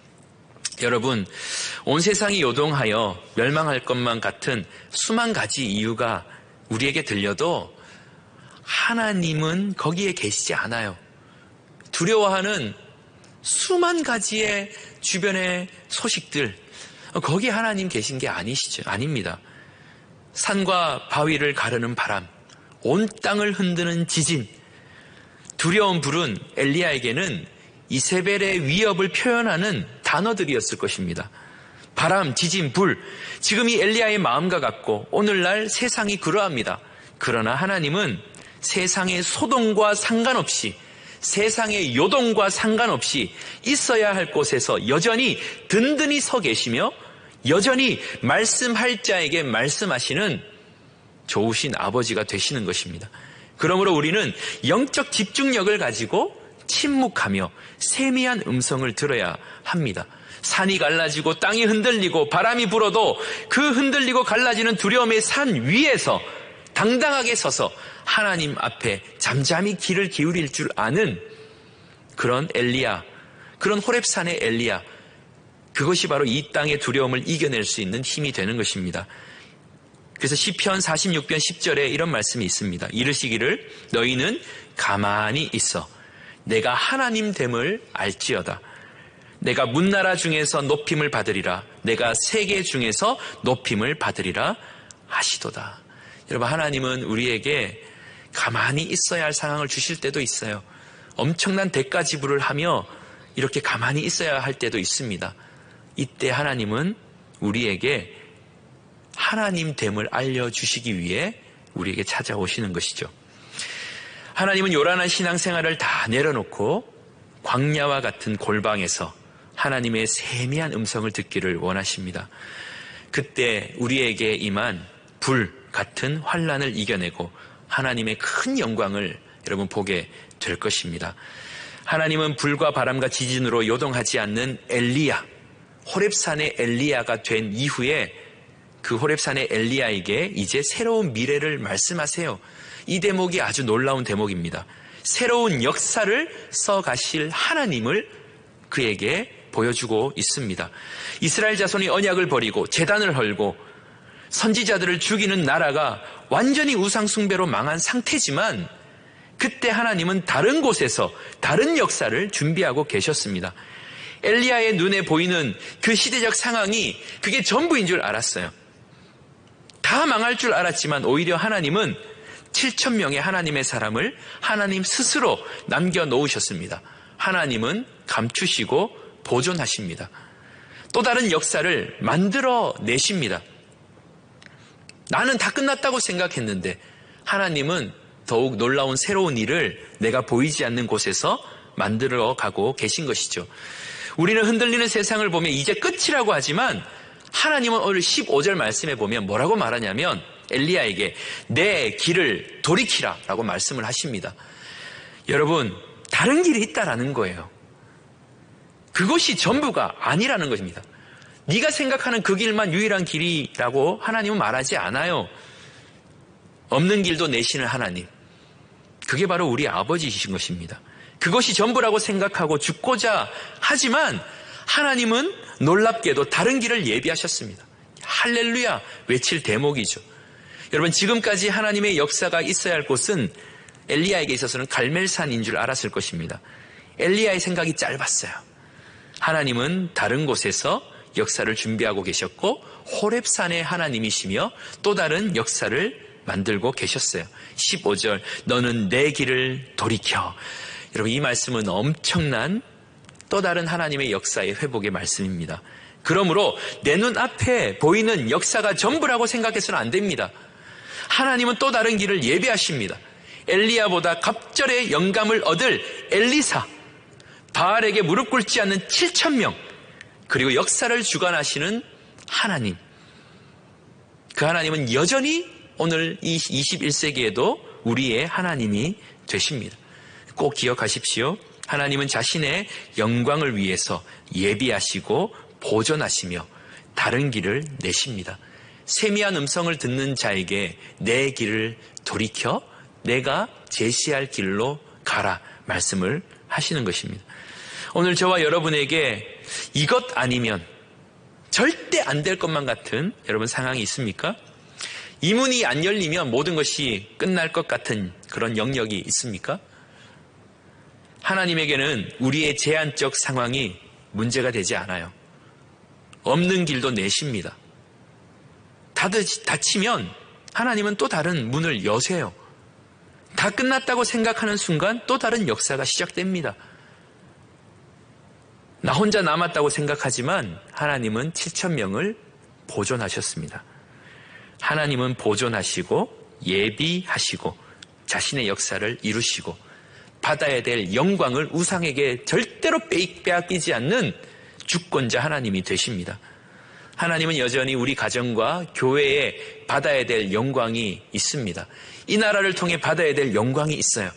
여러분, 온 세상이 요동하여 멸망할 것만 같은 수만 가지 이유가 우리에게 들려도 하나님은 거기에 계시지 않아요. 두려워하는 수만 가지의 주변의 소식들, 거기에 하나님 계신 게 아닙니다. 산과 바위를 가르는 바람, 온 땅을 흔드는 지진, 두려운 불은 엘리야에게는 이세벨의 위협을 표현하는 단어들이었을 것입니다. 바람, 지진, 불, 지금 이 엘리야의 마음과 같고 오늘날 세상이 그러합니다. 그러나 하나님은 세상의 소동과 상관없이, 세상의 요동과 상관없이 있어야 할 곳에서 여전히 든든히 서 계시며 여전히 말씀할 자에게 말씀하시는 좋으신 아버지가 되시는 것입니다. 그러므로 우리는 영적 집중력을 가지고 침묵하며 세미한 음성을 들어야 합니다. 산이 갈라지고 땅이 흔들리고 바람이 불어도 그 흔들리고 갈라지는 두려움의 산 위에서 당당하게 서서 하나님 앞에 잠잠히 귀를 기울일 줄 아는 그런 엘리야, 그런 호렙산의 엘리야, 그것이 바로 이 땅의 두려움을 이겨낼 수 있는 힘이 되는 것입니다. 그래서 시편 46편 10절에 이런 말씀이 있습니다. 이르시기를 너희는 가만히 있어 내가 하나님 됨을 알지어다. 내가 문나라 중에서 높임을 받으리라. 내가 세계 중에서 높임을 받으리라 하시도다. 여러분, 하나님은 우리에게 가만히 있어야 할 상황을 주실 때도 있어요. 엄청난 대가 지불을 하며 이렇게 가만히 있어야 할 때도 있습니다. 이때 하나님은 우리에게 하나님 됨을 알려주시기 위해 우리에게 찾아오시는 것이죠. 하나님은 요란한 신앙생활을 다 내려놓고 광야와 같은 골방에서 하나님의 세미한 음성을 듣기를 원하십니다. 그때 우리에게 임한 불 같은 환난을 이겨내고 하나님의 큰 영광을 여러분 보게 될 것입니다. 하나님은 불과 바람과 지진으로 요동하지 않는 엘리야, 호렙산의 엘리야가 된 이후에 그 호렙산의 엘리야에게 이제 새로운 미래를 말씀하세요. 이 대목이 아주 놀라운 대목입니다. 새로운 역사를 써가실 하나님을 그에게 보여주고 있습니다. 이스라엘 자손이 언약을 버리고 제단을 헐고 선지자들을 죽이는 나라가 완전히 우상 숭배로 망한 상태지만 그때 하나님은 다른 곳에서 다른 역사를 준비하고 계셨습니다. 엘리야의 눈에 보이는 그 시대적 상황이 그게 전부인 줄 알았어요. 다 망할 줄 알았지만 오히려 하나님은 7,000명의 하나님의 사람을 하나님 스스로 남겨놓으셨습니다. 하나님은 감추시고 보존하십니다. 또 다른 역사를 만들어내십니다. 나는 다 끝났다고 생각했는데 하나님은 더욱 놀라운 새로운 일을 내가 보이지 않는 곳에서 만들어가고 계신 것이죠. 우리는 흔들리는 세상을 보면 이제 끝이라고 하지만 하나님은 오늘 15절 말씀에 보면 뭐라고 말하냐면 엘리야에게 내 길을 돌이키라 라고 말씀을 하십니다. 여러분, 다른 길이 있다라는 거예요. 그것이 전부가 아니라는 것입니다. 네가 생각하는 그 길만 유일한 길이라고 하나님은 말하지 않아요. 없는 길도 내시는 하나님, 그게 바로 우리 아버지이신 것입니다. 그것이 전부라고 생각하고 죽고자 하지만 하나님은 놀랍게도 다른 길을 예비하셨습니다. 할렐루야 외칠 대목이죠. 여러분, 지금까지 하나님의 역사가 있어야 할 곳은 엘리야에게 있어서는 갈멜산인 줄 알았을 것입니다. 엘리야의 생각이 짧았어요. 하나님은 다른 곳에서 역사를 준비하고 계셨고 호렙산의 하나님이시며 또 다른 역사를 만들고 계셨어요. 15절 너는 내 길을 돌이켜. 여러분, 이 말씀은 엄청난 또 다른 하나님의 역사의 회복의 말씀입니다. 그러므로 내 눈앞에 보이는 역사가 전부라고 생각해서는 안 됩니다. 하나님은 또 다른 길을 예비하십니다. 엘리야보다 갑절의 영감을 얻을 엘리사, 바알에게 무릎 꿇지 않는 7,000명, 그리고 역사를 주관하시는 하나님, 그 하나님은 여전히 오늘 이 21세기에도 우리의 하나님이 되십니다. 꼭 기억하십시오. 하나님은 자신의 영광을 위해서 예비하시고 보존하시며 다른 길을 내십니다. 세미한 음성을 듣는 자에게 내 길을 돌이켜 내가 제시할 길로 가라 말씀을 하시는 것입니다. 오늘 저와 여러분에게 이것 아니면 절대 안 될 것만 같은 여러분 상황이 있습니까? 이 문이 안 열리면 모든 것이 끝날 것 같은 그런 영역이 있습니까? 하나님에게는 우리의 제한적 상황이 문제가 되지 않아요. 없는 길도 내십니다. 닫히면 하나님은 또 다른 문을 여세요. 다 끝났다고 생각하는 순간 또 다른 역사가 시작됩니다. 나 혼자 남았다고 생각하지만 하나님은 7,000명을 보존하셨습니다. 하나님은 보존하시고 예비하시고 자신의 역사를 이루시고 받아야 될 영광을 우상에게 절대로 빼앗기지 않는 주권자 하나님이 되십니다. 하나님은 여전히 우리 가정과 교회에 받아야 될 영광이 있습니다. 이 나라를 통해 받아야 될 영광이 있어요.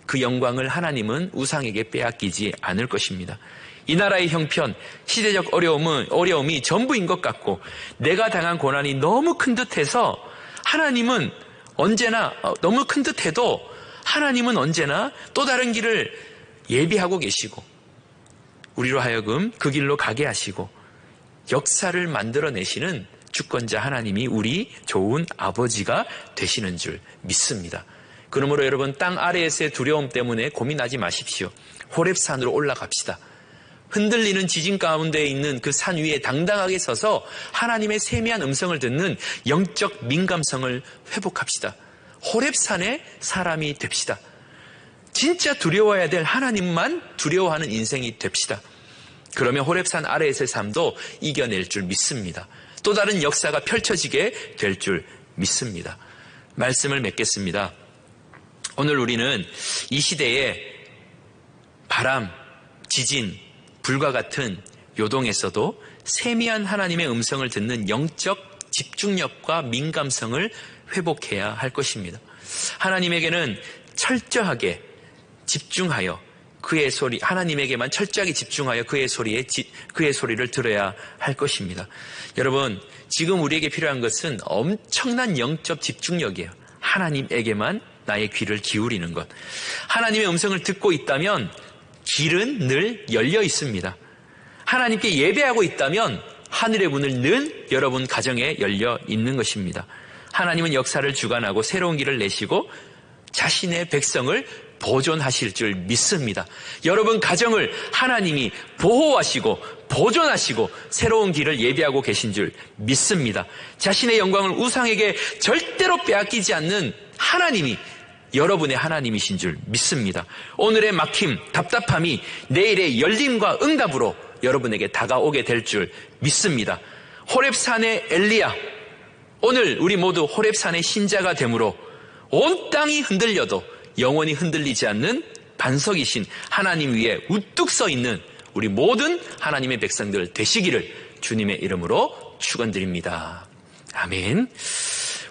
그 영광을 하나님은 우상에게 빼앗기지 않을 것입니다. 이 나라의 형편, 시대적 어려움이 전부인 것 같고 내가 당한 고난이 너무 큰 듯해서 하나님은 언제나 너무 큰 듯해도 하나님은 언제나 또 다른 길을 예비하고 계시고 우리로 하여금 그 길로 가게 하시고 역사를 만들어내시는 주권자 하나님이 우리 좋은 아버지가 되시는 줄 믿습니다. 그러므로 여러분, 땅 아래에서의 두려움 때문에 고민하지 마십시오. 호렙산으로 올라갑시다. 흔들리는 지진 가운데 있는 그 산 위에 당당하게 서서 하나님의 세미한 음성을 듣는 영적 민감성을 회복합시다. 호렙산의 사람이 됩시다. 진짜 두려워해야 될 하나님만 두려워하는 인생이 됩시다. 그러면 호렙산 아래에서의 삶도 이겨낼 줄 믿습니다. 또 다른 역사가 펼쳐지게 될 줄 믿습니다. 말씀을 맺겠습니다. 오늘 우리는 이 시대에 바람, 지진, 불과 같은 요동에서도 세미한 하나님의 음성을 듣는 영적 집중력과 민감성을 회복해야 할 것입니다. 하나님에게는 철저하게 집중하여 그의 소리, 하나님에게만 철저하게 집중하여 그의 소리를 들어야 할 것입니다. 여러분, 지금 우리에게 필요한 것은 엄청난 영적 집중력이에요. 하나님에게만 나의 귀를 기울이는 것. 하나님의 음성을 듣고 있다면 길은 늘 열려 있습니다. 하나님께 예배하고 있다면 하늘의 문을 늘 여러분 가정에 열려 있는 것입니다. 하나님은 역사를 주관하고 새로운 길을 내시고 자신의 백성을 보존하실 줄 믿습니다. 여러분 가정을 하나님이 보호하시고 보존하시고 새로운 길을 예비하고 계신 줄 믿습니다. 자신의 영광을 우상에게 절대로 빼앗기지 않는 하나님이 여러분의 하나님이신 줄 믿습니다. 오늘의 막힘, 답답함이 내일의 열림과 응답으로 여러분에게 다가오게 될 줄 믿습니다. 호렙산의 엘리야, 오늘 우리 모두 호렙산의 신자가 되므로 온 땅이 흔들려도 영원히 흔들리지 않는 반석이신 하나님 위에 우뚝 서 있는 우리 모든 하나님의 백성들 되시기를 주님의 이름으로 축원드립니다. 아멘.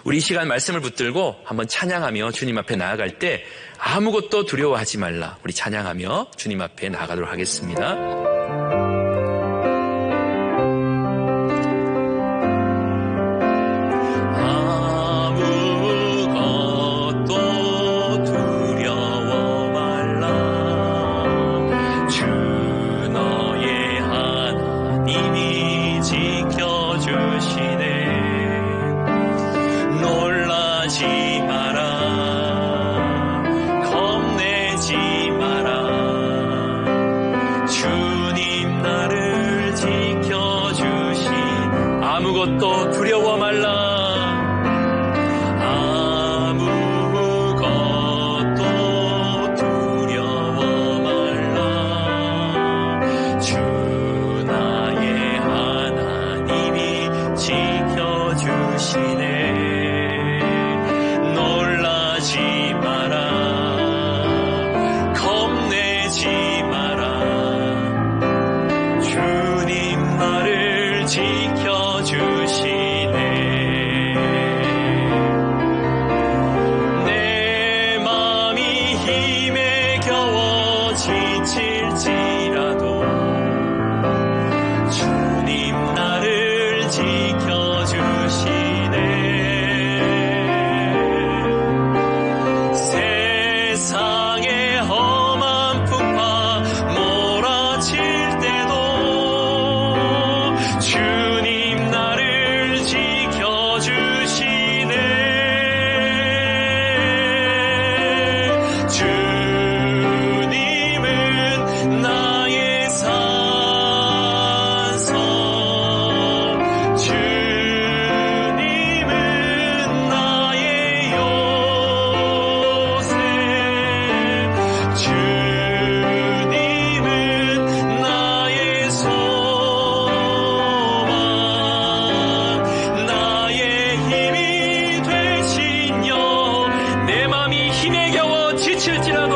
우리 이 시간 말씀을 붙들고 한번 찬양하며 주님 앞에 나아갈 때 아무것도 두려워하지 말라. 우리 찬양하며 주님 앞에 나아가도록 하겠습니다. 아무것도 두려워 말라. 아무것도 두려워 말라. 주 나의 하나님이 지켜주시네. 놀라지 마라. 겁내지 마라. 주님 나를 지켜주시네. 내 마음이 힘에 겨워 지칠지라도 주님 나를 지켜주시네. 세상의 험한 풍파 몰아칠 때도 주님 나를 지켜주시네. 주님은 나의 산성, 주님은 나의 요새, 주님은 나의 소망, 나의 힘이 되신 여. 내 맘이 힘에 겨워 지칠지라도,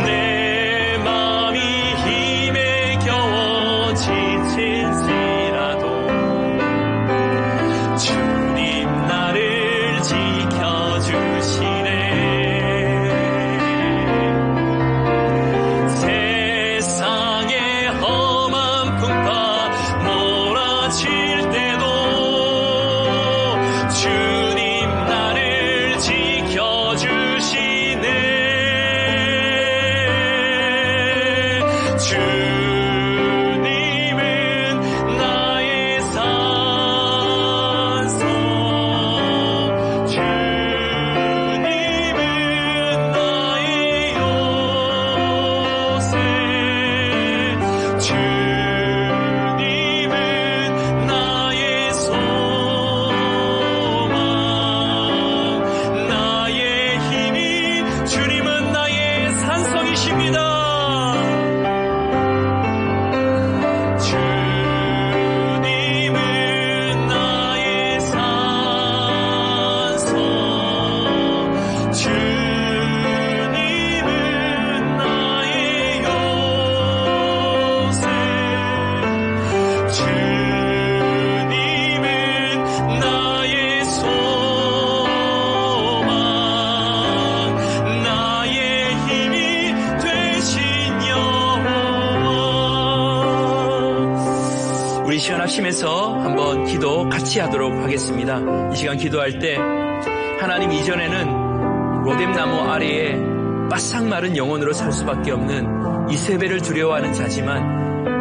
내 맘이 힘에 겨워 지칠지라도 주님 나를 지켜주시네. 세상의 험한 풍파 몰아칠 때도 주님 나를 시간 합심해서 한번 기도 같이 하도록 하겠습니다. 이 시간 기도할 때 하나님, 이전에는 로뎀나무 아래에 바싹 마른 영혼으로 살 수밖에 없는 이세벨을 두려워하는 자지만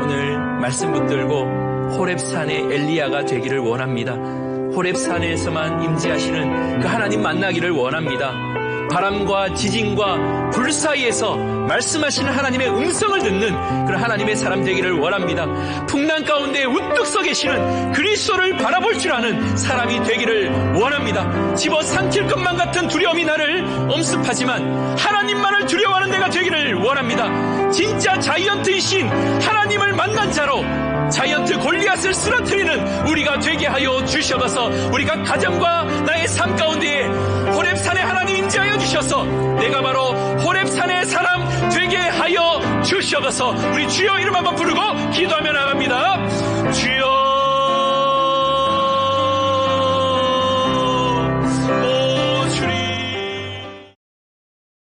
오늘 말씀 붙들고 호렙산의 엘리야가 되기를 원합니다. 호렙산에서만 임재하시는 그 하나님 만나기를 원합니다. 바람과 지진과 불 사이에서 말씀하시는 하나님의 음성을 듣는 그런 하나님의 사람 되기를 원합니다. 풍랑 가운데 우뚝 서 계시는 그리스도를 바라볼 줄 아는 사람이 되기를 원합니다. 집어삼킬 것만 같은 두려움이 나를 엄습하지만 하나님만을 두려워하는 내가 되기를 원합니다. 진짜 자이언트이신 하나님을 만난 자로 자이언트 골리앗을 쓰러뜨리는 우리가 되게 하여 주셔서 우리가 가정과 나의 삶 가운데에 호렙산에 하나님 임재하여 주셔서 내가 바로 호렙산의 사람 되게 하여 주셔서 우리 주여 이름 한번 부르고 기도하며 나갑니다.